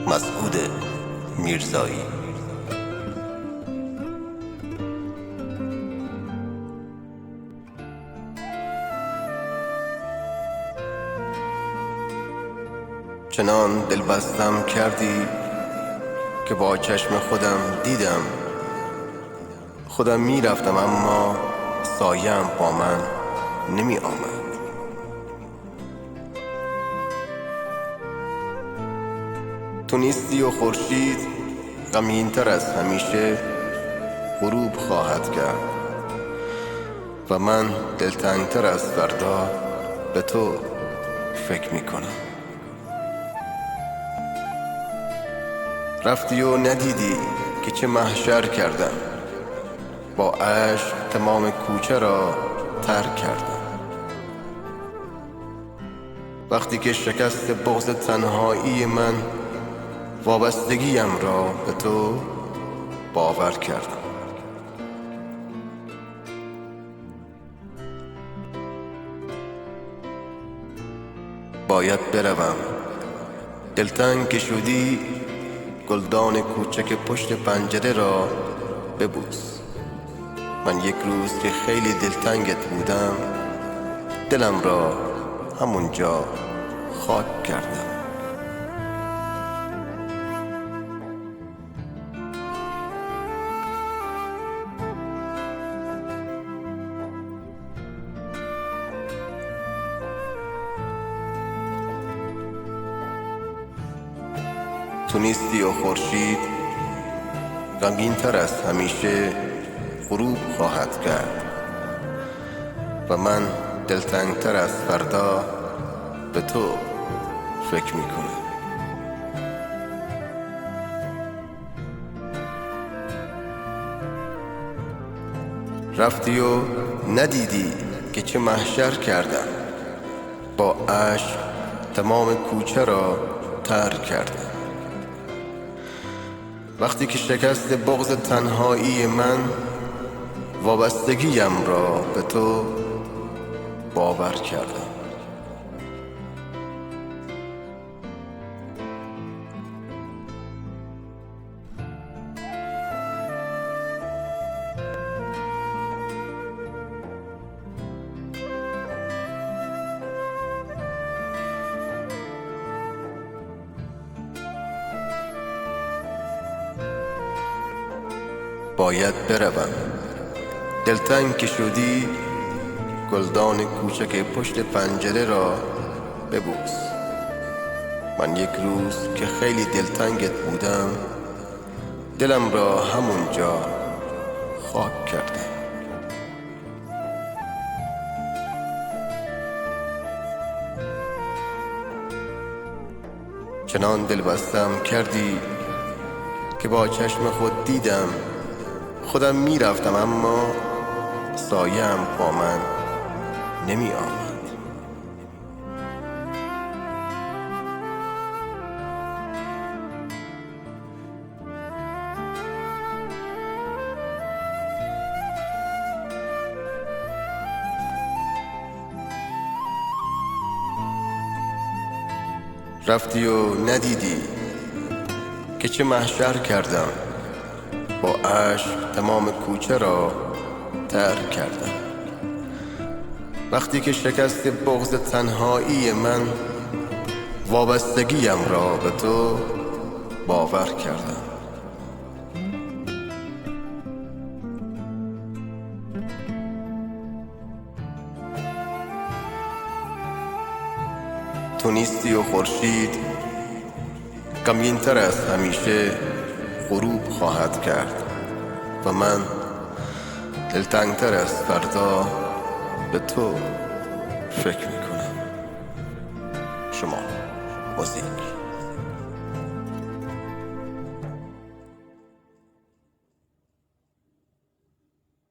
مسعود میرزایی. چنان دل بستم کردی که با چشم خودم دیدم، خودم میرفتم اما سایم با من نمی آمد. تو نیستی و خورشید غمگین تر از همیشه غروب خواهد کرد و من دلتنگ تر از فردا به تو فکر می کنم. رفتی و ندیدی که چه محشر کردم، با عشق تمام کوچه را ترک کردم. وقتی که شکست بغض تنهایی من وابستگیم را به تو باور کردم. باید بروم، دلتنگ که شدی گلدان کوچک پشت پنجره را ببوس. من یک روز که خیلی دلتنگت بودم دلم را همونجا خاک کردم. تو نیستی و خورشید غمگین تر از همیشه غروب خواهد کرد و من دلتنگ تر از فردا به تو فکر می کنم. رفتی و ندیدی که چه محشر کردم، با عشق تمام کوچه را ترک کردم. وقتی که شکست بغض تنهایی من وابستگیم را به تو باور کردم. باید بروم، دلتنگ که شدی گلدان کوچک پشت پنجره را ببوس. من یک روز که خیلی دلتنگت بودم دلم را همونجا خاک کردم. چنان دل بستم کردی که با چشم خود دیدم، خودم میرفتم اما سایم با من نمی آمد. رفتی و ندیدی که چه محشر کردم، با عشق تمام کوچه را ترک کردم. وقتی که شکست بغض تنهایی من وابستگیم را به تو باور کردم. تو نیستی و خورشید غمگین تر از همیشه غروب خواهد کرد و من دلتنگ تر از فردا به تو فکر می کنم. شما موزیک.